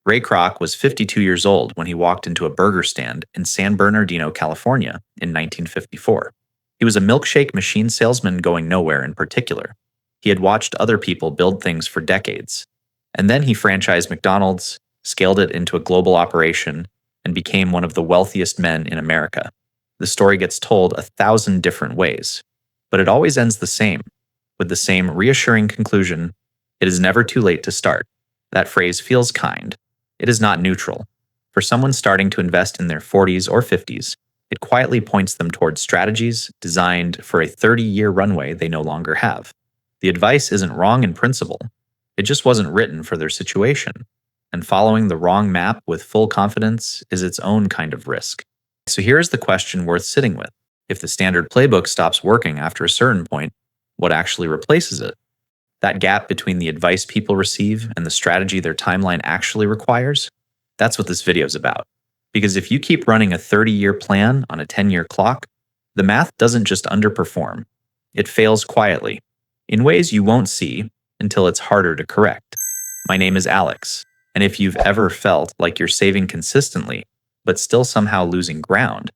Ray Kroc was 52 years old when he walked into a burger stand in San Bernardino, California in 1954. He was a milkshake machine salesman going nowhere in particular. He had watched other people build things for decades. And then he franchised McDonald's, scaled it into a global operation, and became one of the wealthiest men in America. The story gets told 1,000 different ways, but it always ends the same, with the same reassuring conclusion: it is never too late to start. That phrase feels kind. It is not neutral. For someone starting to invest in their 40s or 50s, it quietly points them towards strategies designed for a 30-year runway they no longer have. The advice isn't wrong in principle. It just wasn't written for their situation. And following the wrong map with full confidence is its own kind of risk. So here's the question worth sitting with. If the standard playbook stops working after a certain point, what actually replaces it? That gap between the advice people receive and the strategy their timeline actually requires? That's what this video is about. Because if you keep running a 30-year plan on a 10-year clock, the math doesn't just underperform. It fails quietly, in ways you won't see until it's harder to correct. My name is Alex, and if you've ever felt like you're saving consistently, but still somehow losing ground,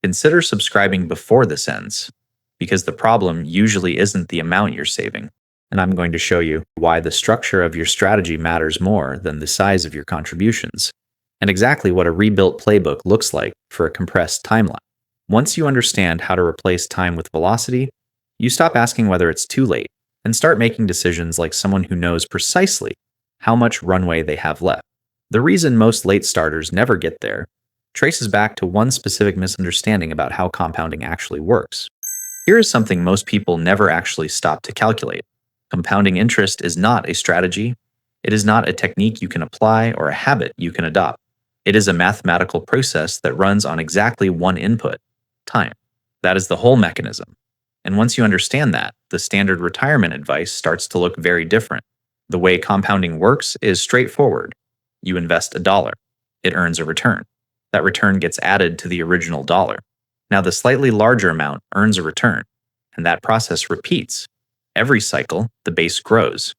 consider subscribing before this ends, because the problem usually isn't the amount you're saving. And I'm going to show you why the structure of your strategy matters more than the size of your contributions, and exactly what a rebuilt playbook looks like for a compressed timeline. Once you understand how to replace time with velocity, you stop asking whether it's too late and start making decisions like someone who knows precisely how much runway they have left. The reason most late starters never get there traces back to one specific misunderstanding about how compounding actually works. Here is something most people never actually stop to calculate. Compounding interest is not a strategy. It is not a technique you can apply or a habit you can adopt. It is a mathematical process that runs on exactly one input: time. That is the whole mechanism. And once you understand that, the standard retirement advice starts to look very different. The way compounding works is straightforward. You invest $1. It earns a return. That return gets added to the original dollar. Now the slightly larger amount earns a return, and that process repeats. Every cycle, the base grows.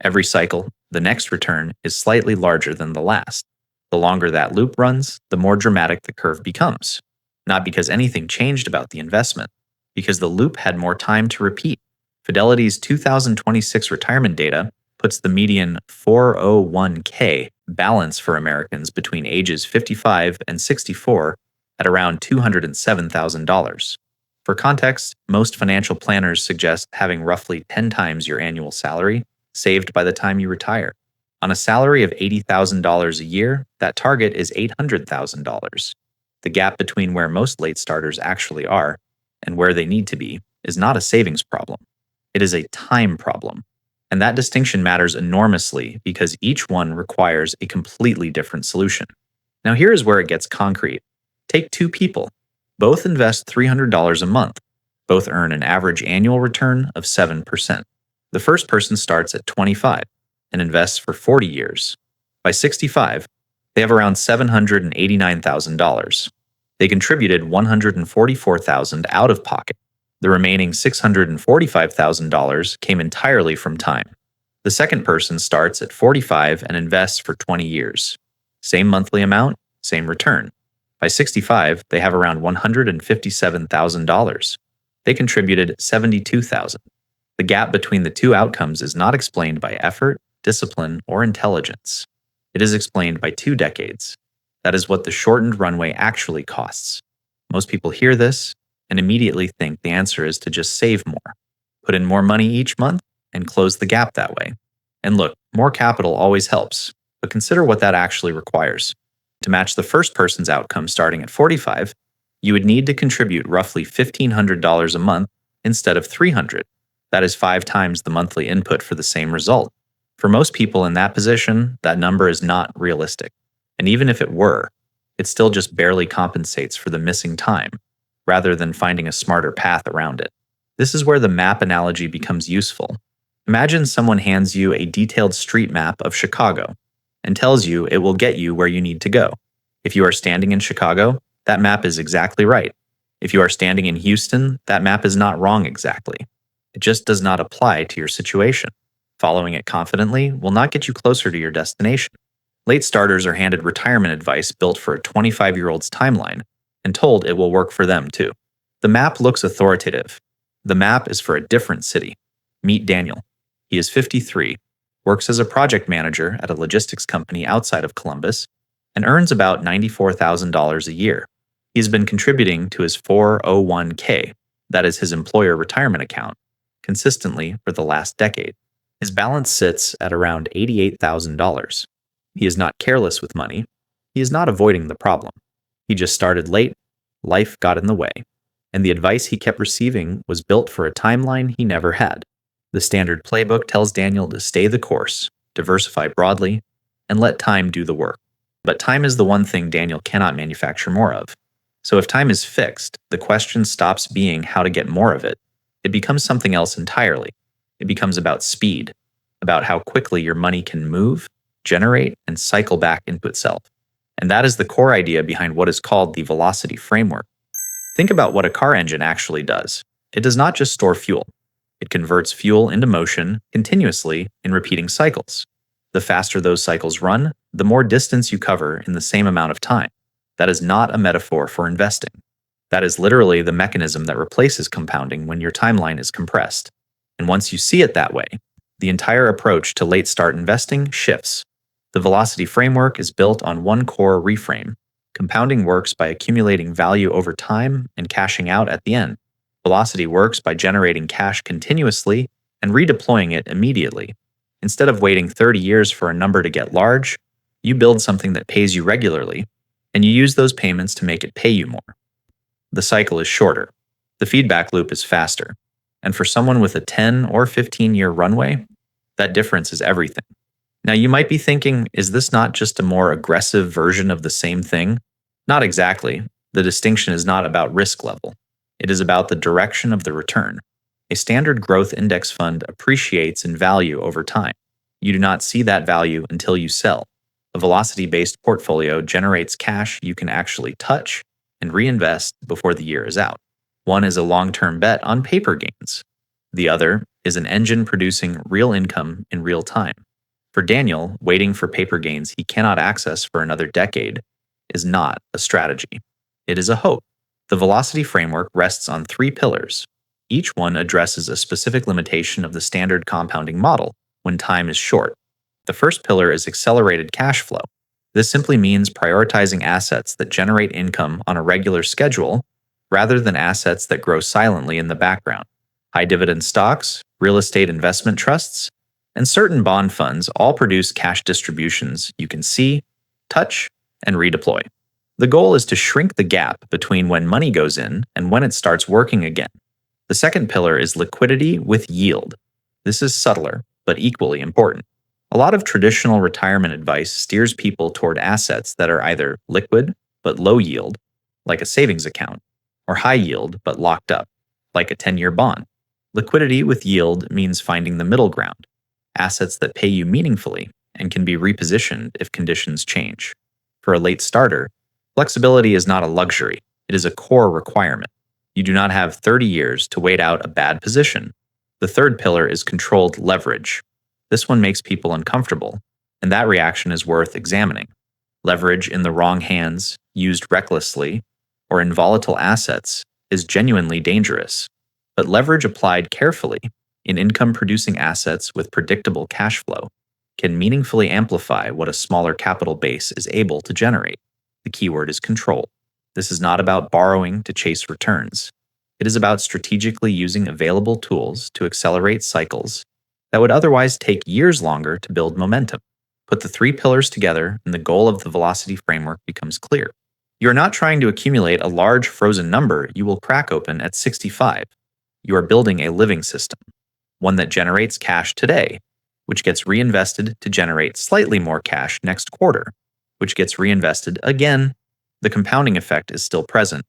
Every cycle, the next return is slightly larger than the last. The longer that loop runs, the more dramatic the curve becomes. Not because anything changed about the investment, because the loop had more time to repeat. Fidelity's 2026 retirement data puts the median 401k balance for Americans between ages 55 and 64 at around $207,000. For context, most financial planners suggest having roughly 10 times your annual salary saved by the time you retire. On a salary of $80,000 a year, that target is $800,000. The gap between where most late starters actually are and where they need to be is not a savings problem. It is a time problem. And that distinction matters enormously because each one requires a completely different solution. Now here is where it gets concrete. Take two people. Both invest $300 a month. Both earn an average annual return of 7%. The first person starts at 25 and invests for 40 years. By 65, they have around $789,000. They contributed $144,000 out of pocket. The remaining $645,000 came entirely from time. The second person starts at 45 and invests for 20 years. Same monthly amount, same return. By 65, they have around $157,000. They contributed $72,000. The gap between the two outcomes is not explained by effort, discipline, or intelligence. It is explained by 2 decades. That is what the shortened runway actually costs. Most people hear this and immediately think the answer is to just save more, put in more money each month, and close the gap that way. And look, more capital always helps, but consider what that actually requires. To match the first person's outcome starting at 45, you would need to contribute roughly $1,500 a month instead of $300. That is 5 times the monthly input for the same result. For most people in that position, that number is not realistic. And even if it were, it still just barely compensates for the missing time, rather than finding a smarter path around it. This is where the map analogy becomes useful. Imagine someone hands you a detailed street map of Chicago and tells you it will get you where you need to go. If you are standing in Chicago, that map is exactly right. If you are standing in Houston, that map is not wrong exactly. It just does not apply to your situation. Following it confidently will not get you closer to your destination. Late starters are handed retirement advice built for a 25-year-old's timeline and told it will work for them too. The map looks authoritative. The map is for a different city. Meet Daniel. He is 53, works as a project manager at a logistics company outside of Columbus, and earns about $94,000 a year. He's been contributing to his 401k, that is his employer retirement account, consistently for the last decade. His balance sits at around $88,000. He is not careless with money. He is not avoiding the problem. He just started late, life got in the way, and the advice he kept receiving was built for a timeline he never had. The standard playbook tells Daniel to stay the course, diversify broadly, and let time do the work. But time is the one thing Daniel cannot manufacture more of. So if time is fixed, the question stops being how to get more of it. It becomes something else entirely. It becomes about speed, about how quickly your money can move, generate, and cycle back into itself. And that is the core idea behind what is called the velocity framework. Think about what a car engine actually does. It does not just store fuel. It converts fuel into motion continuously in repeating cycles. The faster those cycles run, the more distance you cover in the same amount of time. That is not a metaphor for investing. That is literally the mechanism that replaces compounding when your timeline is compressed. And once you see it that way, the entire approach to late start investing shifts. The velocity framework is built on one core reframe. Compounding works by accumulating value over time and cashing out at the end. Velocity works by generating cash continuously and redeploying it immediately. Instead of waiting 30 years for a number to get large, you build something that pays you regularly, and you use those payments to make it pay you more. The cycle is shorter. The feedback loop is faster. And for someone with a 10 or 15-year runway, that difference is everything. Now you might be thinking, is this not just a more aggressive version of the same thing? Not exactly. The distinction is not about risk level. It is about the direction of the return. A standard growth index fund appreciates in value over time. You do not see that value until you sell. A velocity-based portfolio generates cash you can actually touch and reinvest before the year is out. One is a long-term bet on paper gains. The other is an engine producing real income in real time. For Daniel, waiting for paper gains he cannot access for another decade is not a strategy. It is a hope. The velocity framework rests on 3 pillars. Each one addresses a specific limitation of the standard compounding model when time is short. The first pillar is accelerated cash flow. This simply means prioritizing assets that generate income on a regular schedule rather than assets that grow silently in the background. High dividend stocks, real estate investment trusts, and certain bond funds all produce cash distributions you can see, touch, and redeploy. The goal is to shrink the gap between when money goes in and when it starts working again. The second pillar is liquidity with yield. This is subtler, but equally important. A lot of traditional retirement advice steers people toward assets that are either liquid but low yield, like a savings account, or high yield but locked up, like a 10-year bond. Liquidity with yield means finding the middle ground, assets that pay you meaningfully and can be repositioned if conditions change. For a late starter, flexibility is not a luxury, it is a core requirement. You do not have 30 years to wait out a bad position. The third pillar is controlled leverage. This one makes people uncomfortable, and that reaction is worth examining. Leverage in the wrong hands, used recklessly, or in volatile assets is genuinely dangerous. But leverage applied carefully in income-producing assets with predictable cash flow can meaningfully amplify what a smaller capital base is able to generate. The keyword is control. This is not about borrowing to chase returns. It is about strategically using available tools to accelerate cycles that would otherwise take years longer to build momentum. Put the 3 pillars together, and the goal of the velocity framework becomes clear. You are not trying to accumulate a large frozen number you will crack open at 65. You are building a living system, one that generates cash today, which gets reinvested to generate slightly more cash next quarter, which gets reinvested again. The compounding effect is still present.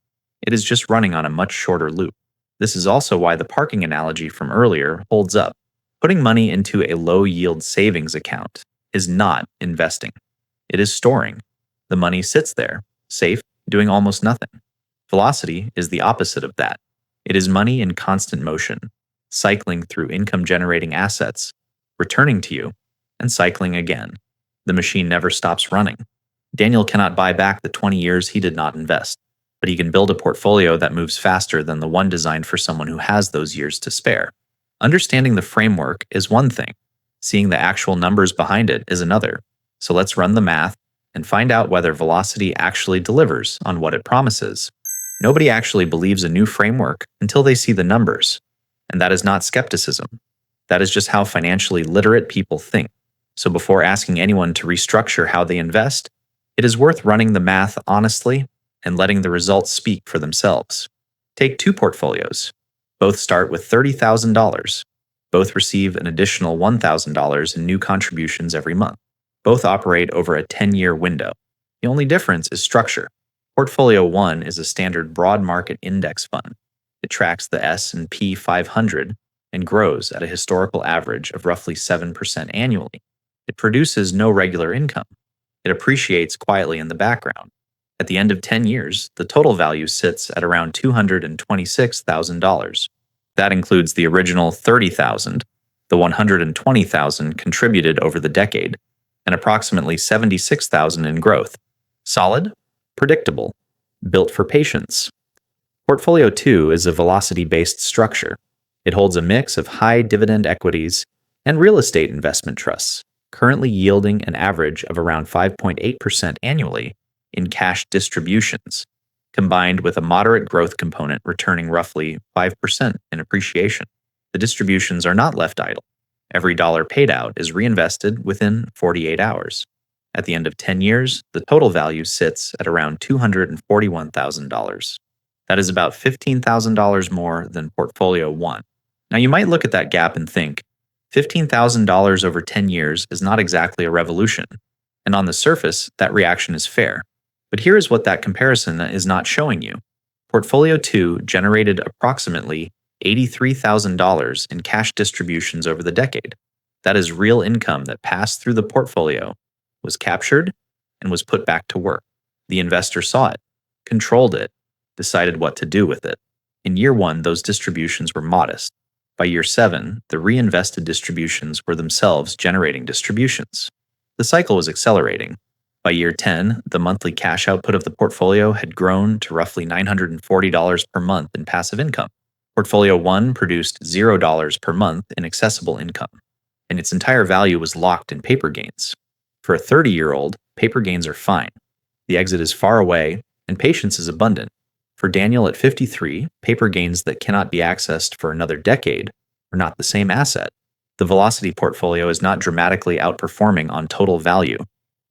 It is just running on a much shorter loop. This is also why the parking analogy from earlier holds up. Putting money into a low-yield savings account is not investing. It is storing. The money sits there, safe, doing almost nothing. Velocity is the opposite of that. It is money in constant motion, cycling through income-generating assets, returning to you, and cycling again. The machine never stops running. Daniel cannot buy back the 20 years he did not invest, but he can build a portfolio that moves faster than the one designed for someone who has those years to spare. Understanding the framework is one thing. Seeing the actual numbers behind it is another. So let's run the math and find out whether Velocity actually delivers on what it promises. Nobody actually believes a new framework until they see the numbers. And that is not skepticism. That is just how financially literate people think. So before asking anyone to restructure how they invest, it is worth running the math honestly and letting the results speak for themselves. Take two portfolios. Both start with $30,000. Both receive an additional $1,000 in new contributions every month. Both operate over a 10-year window. The only difference is structure. Portfolio 1 is a standard broad market index fund. It tracks the S&P 500 and grows at a historical average of roughly 7% annually. It produces no regular income. It appreciates quietly in the background. At the end of 10 years, the total value sits at around $226,000. That includes the original $30,000, the $120,000 contributed over the decade, and approximately $76,000 in growth. Solid, predictable, built for patience. Portfolio 2 is a velocity-based structure. It holds a mix of high dividend equities and real estate investment trusts, currently yielding an average of around 5.8% annually in cash distributions, combined with a moderate growth component returning roughly 5% in appreciation. The distributions are not left idle. Every dollar paid out is reinvested within 48 hours. At the end of 10 years, the total value sits at around $241,000. That is about $15,000 more than Portfolio 1. Now you might look at that gap and think, $15,000 over 10 years is not exactly a revolution. And on the surface, that reaction is fair. But here is what that comparison is not showing you. Portfolio 2 generated approximately $83,000 in cash distributions over the decade. That is real income that passed through the portfolio, was captured, and was put back to work. The investor saw it, controlled it, decided what to do with it. In year 1, those distributions were modest. By year 7, the reinvested distributions were themselves generating distributions. The cycle was accelerating. By year 10, the monthly cash output of the portfolio had grown to roughly $940 per month in passive income. Portfolio 1 produced $0 per month in accessible income, and its entire value was locked in paper gains. For a 30-year-old, paper gains are fine. The exit is far away, and patience is abundant. For Daniel at 53, paper gains that cannot be accessed for another decade are not the same asset. The Velocity portfolio is not dramatically outperforming on total value.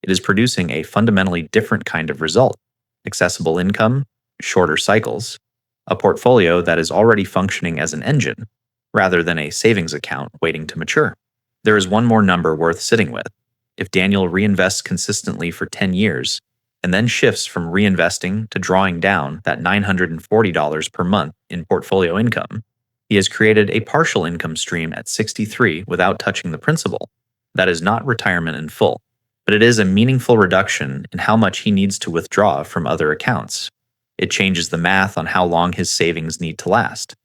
It is producing a fundamentally different kind of result: accessible income, shorter cycles, a portfolio that is already functioning as an engine, rather than a savings account waiting to mature. There is one more number worth sitting with. If Daniel reinvests consistently for 10 years, and then shifts from reinvesting to drawing down that $940 per month in portfolio income, he has created a partial income stream at 63 without touching the principal. That is not retirement in full, but it is a meaningful reduction in how much he needs to withdraw from other accounts. It changes the math on how long his savings need to last.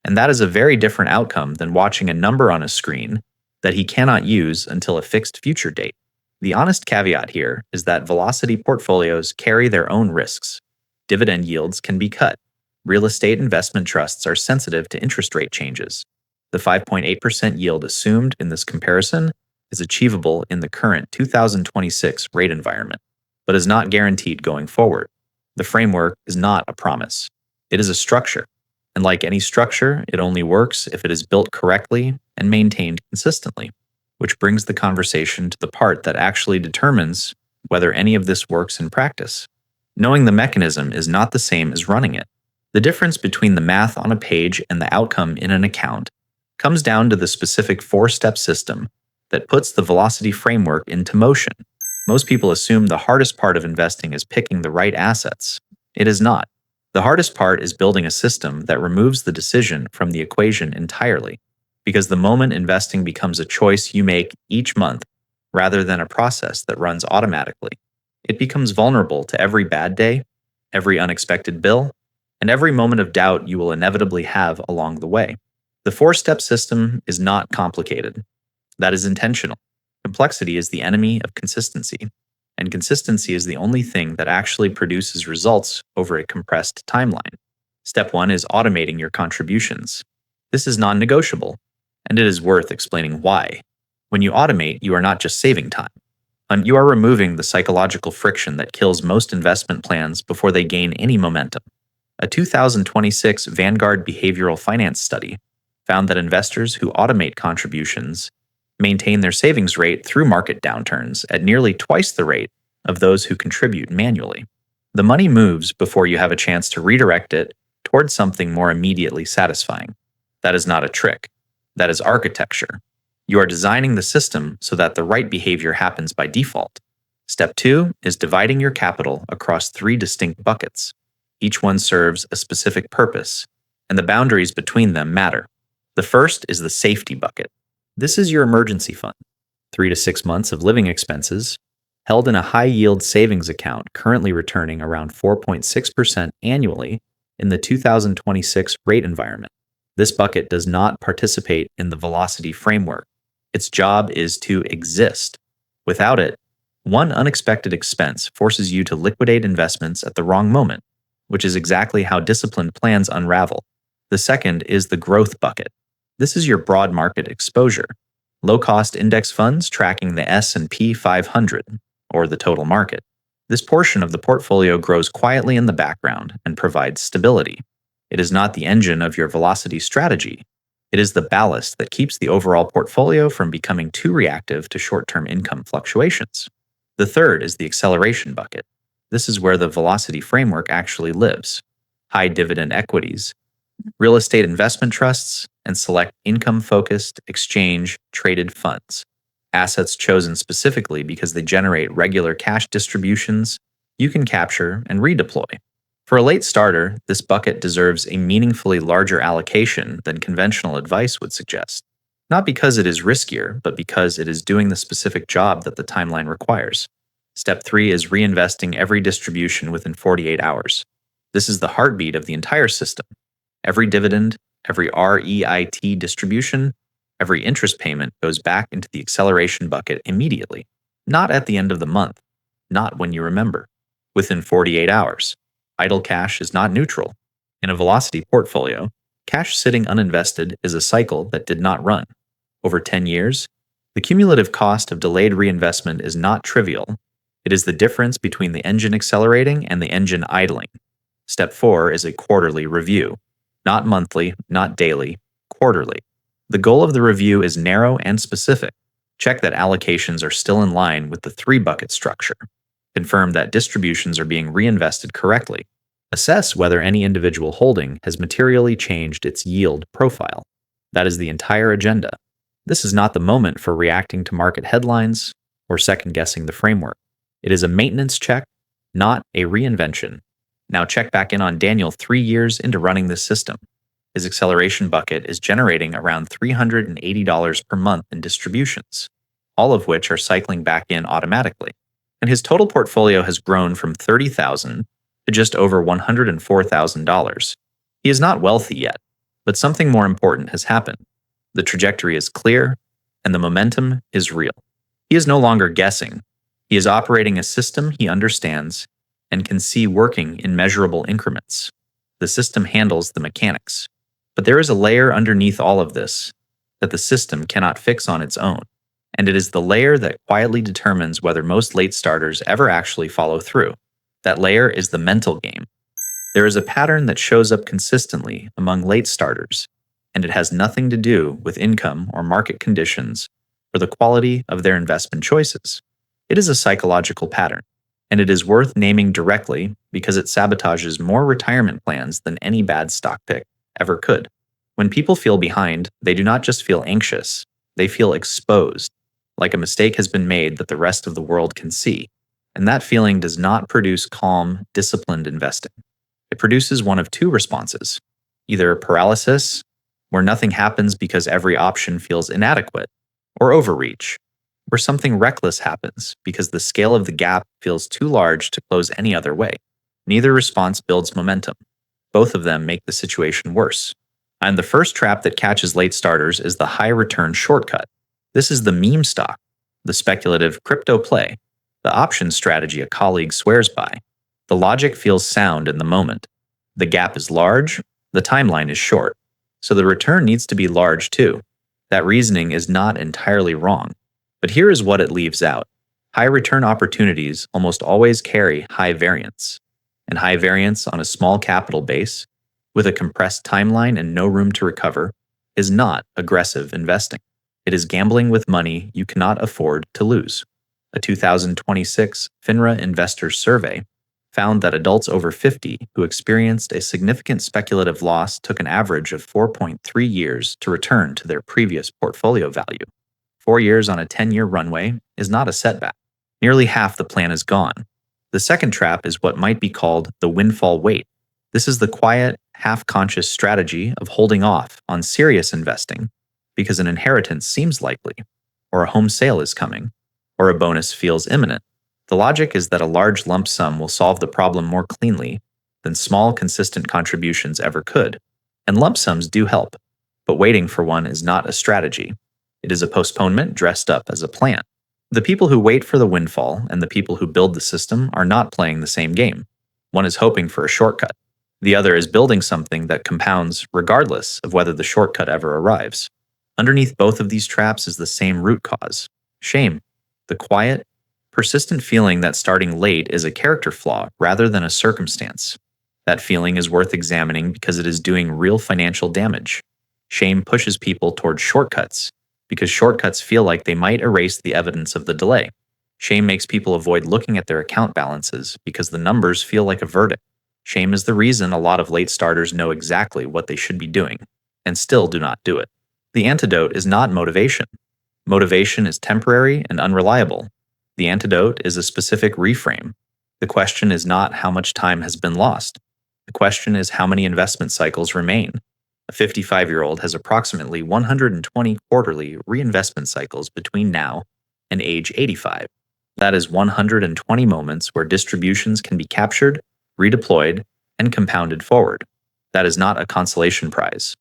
And that is a very different outcome than watching a number on a screen that he cannot use until a fixed future date. The honest caveat here is that Velocity portfolios carry their own risks. Dividend yields can be cut. Real estate investment trusts are sensitive to interest rate changes. The 5.8% yield assumed in this comparison is achievable in the current 2026 rate environment, but is not guaranteed going forward. The framework is not a promise. It is a structure. And like any structure, it only works if it is built correctly and maintained consistently. Which brings the conversation to the part that actually determines whether any of this works in practice. Knowing the mechanism is not the same as running it. The difference between the math on a page and the outcome in an account comes down to the specific 4-step system that puts the Velocity framework into motion. Most people assume the hardest part of investing is picking the right assets. It is not. The hardest part is building a system that removes the decision from the equation entirely. Because the moment investing becomes a choice you make each month rather than a process that runs automatically, it becomes vulnerable to every bad day, every unexpected bill, and every moment of doubt you will inevitably have along the way. The 4-step system is not complicated. That is intentional. Complexity is the enemy of consistency, and consistency is the only thing that actually produces results over a compressed timeline. Step 1 is automating your contributions. This is non-negotiable, and it is worth explaining why. When you automate, you are not just saving time, and you are removing the psychological friction that kills most investment plans before they gain any momentum. A 2026 Vanguard behavioral finance study found that investors who automate contributions maintain their savings rate through market downturns at nearly twice the rate of those who contribute manually. The money moves before you have a chance to redirect it towards something more immediately satisfying. That is not a trick. That is architecture. You are designing the system so that the right behavior happens by default. Step 2 is dividing your capital across 3 distinct buckets. Each one serves a specific purpose, and the boundaries between them matter. The first is the safety bucket. This is your emergency fund, 3 to 6 months of living expenses, held in a high-yield savings account currently returning around 4.6% annually in the 2026 rate environment. This bucket does not participate in the velocity framework. Its job is to exist. Without it, one unexpected expense forces you to liquidate investments at the wrong moment, which is exactly how disciplined plans unravel. The second is the growth bucket. This is your broad market exposure. Low-cost index funds tracking the S&P 500, or the total market. This portion of the portfolio grows quietly in the background and provides stability. It is not the engine of your velocity strategy. It is the ballast that keeps the overall portfolio from becoming too reactive to short-term income fluctuations. The third is the acceleration bucket. This is where the velocity framework actually lives. High dividend equities, real estate investment trusts, and select income-focused, exchange-traded funds. Assets chosen specifically because they generate regular cash distributions you can capture and redeploy. For a late starter, this bucket deserves a meaningfully larger allocation than conventional advice would suggest. Not because it is riskier, but because it is doing the specific job that the timeline requires. Step 3 is reinvesting every distribution within 48 hours. This is the heartbeat of the entire system. Every dividend, every REIT distribution, every interest payment goes back into the acceleration bucket immediately. Not at the end of the month. Not when you remember. Within 48 hours. Idle cash is not neutral. In a velocity portfolio, cash sitting uninvested is a cycle that did not run. Over 10 years, the cumulative cost of delayed reinvestment is not trivial. It is the difference between the engine accelerating and the engine idling. Step 4 is a quarterly review. Not monthly, not daily, quarterly. The goal of the review is narrow and specific. Check that allocations are still in line with the 3-bucket structure. Confirm that distributions are being reinvested correctly. Assess whether any individual holding has materially changed its yield profile. That is the entire agenda. This is not the moment for reacting to market headlines or second-guessing the framework. It is a maintenance check, not a reinvention. Now check back in on Daniel 3 years into running this system. His acceleration bucket is generating around $380 per month in distributions, all of which are cycling back in automatically. And his total portfolio has grown from $30,000 to just over $104,000. He is not wealthy yet, but something more important has happened. The trajectory is clear, and the momentum is real. He is no longer guessing. He is operating a system he understands and can see working in measurable increments. The system handles the mechanics. But there is a layer underneath all of this that the system cannot fix on its own. And it is the layer that quietly determines whether most late starters ever actually follow through. That layer is the mental game. There is a pattern that shows up consistently among late starters, and it has nothing to do with income or market conditions or the quality of their investment choices. It is a psychological pattern, and it is worth naming directly because it sabotages more retirement plans than any bad stock pick ever could. When people feel behind, they do not just feel anxious, they feel exposed, like a mistake has been made that the rest of the world can see. And that feeling does not produce calm, disciplined investing. It produces one of 2 responses, either paralysis, where nothing happens because every option feels inadequate, or overreach, where something reckless happens because the scale of the gap feels too large to close any other way. Neither response builds momentum. Both of them make the situation worse. And the first trap that catches late starters is the high return shortcut. This is the meme stock, the speculative crypto play, the option strategy a colleague swears by. The logic feels sound in the moment. The gap is large, the timeline is short, so the return needs to be large too. That reasoning is not entirely wrong. But here is what it leaves out. High return opportunities almost always carry high variance. And high variance on a small capital base, with a compressed timeline and no room to recover, is not aggressive investing. It is gambling with money you cannot afford to lose. A 2026 FINRA Investors Survey found that adults over 50 who experienced a significant speculative loss took an average of 4.3 years to return to their previous portfolio value. 4 years on a 10-year runway is not a setback. Nearly half the plan is gone. The second trap is what might be called the windfall wait. This is the quiet, half-conscious strategy of holding off on serious investing because an inheritance seems likely, or a home sale is coming, or a bonus feels imminent. The logic is that a large lump sum will solve the problem more cleanly than small, consistent contributions ever could. And lump sums do help, but waiting for one is not a strategy. It is a postponement dressed up as a plan. The people who wait for the windfall and the people who build the system are not playing the same game. One is hoping for a shortcut. The other is building something that compounds regardless of whether the shortcut ever arrives. Underneath both of these traps is the same root cause: shame. The quiet, persistent feeling that starting late is a character flaw rather than a circumstance. That feeling is worth examining because it is doing real financial damage. Shame pushes people toward shortcuts because shortcuts feel like they might erase the evidence of the delay. Shame makes people avoid looking at their account balances because the numbers feel like a verdict. Shame is the reason a lot of late starters know exactly what they should be doing and still do not do it. The antidote is not motivation. Motivation is temporary and unreliable. The antidote is a specific reframe. The question is not how much time has been lost. The question is how many investment cycles remain. A 55-year-old has approximately 120 quarterly reinvestment cycles between now and age 85. That is 120 moments where distributions can be captured, redeployed, and compounded forward. That is not a consolation prize.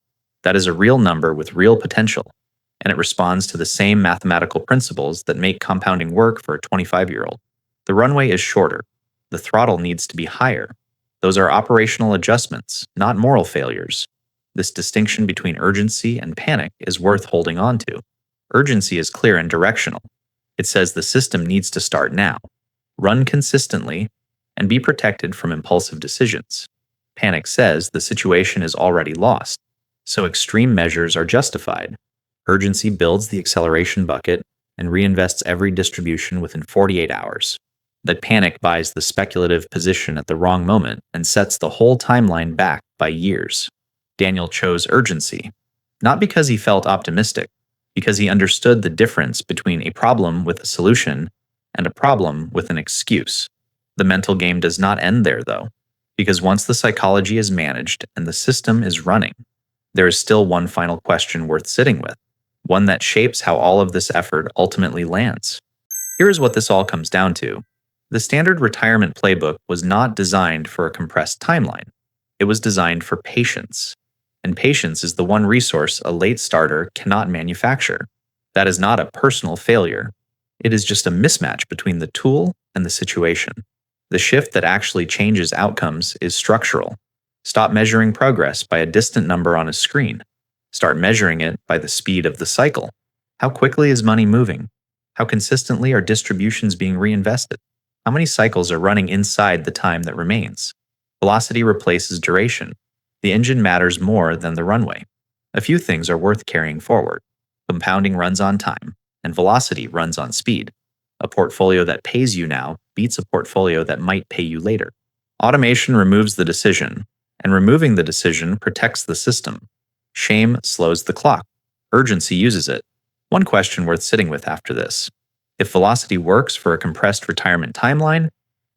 That is a real number with real potential, and it responds to the same mathematical principles that make compounding work for a 25-year-old. The runway is shorter. The throttle needs to be higher. Those are operational adjustments, not moral failures. This distinction between urgency and panic is worth holding on to. Urgency is clear and directional. It says the system needs to start now, run consistently, and be protected from impulsive decisions. Panic says the situation is already lost, so extreme measures are justified. Urgency builds the acceleration bucket and reinvests every distribution within 48 hours. That panic buys the speculative position at the wrong moment and sets the whole timeline back by years. Daniel chose urgency, not because he felt optimistic, because he understood the difference between a problem with a solution and a problem with an excuse. The mental game does not end there, though, because once the psychology is managed and the system is running, there is still one final question worth sitting with, one that shapes how all of this effort ultimately lands. Here is what this all comes down to. The standard retirement playbook was not designed for a compressed timeline. It was designed for patience. And patience is the one resource a late starter cannot manufacture. That is not a personal failure. It is just a mismatch between the tool and the situation. The shift that actually changes outcomes is structural. Stop measuring progress by a distant number on a screen. Start measuring it by the speed of the cycle. How quickly is money moving? How consistently are distributions being reinvested? How many cycles are running inside the time that remains? Velocity replaces duration. The engine matters more than the runway. A few things are worth carrying forward. Compounding runs on time, and velocity runs on speed. A portfolio that pays you now beats a portfolio that might pay you later. Automation removes the decision, and removing the decision protects the system. Shame slows the clock. Urgency uses it. One question worth sitting with after this. If velocity works for a compressed retirement timeline,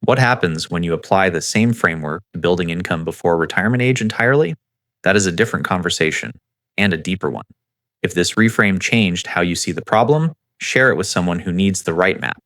what happens when you apply the same framework to building income before retirement age entirely? That is a different conversation, and a deeper one. If this reframe changed how you see the problem, share it with someone who needs the right map.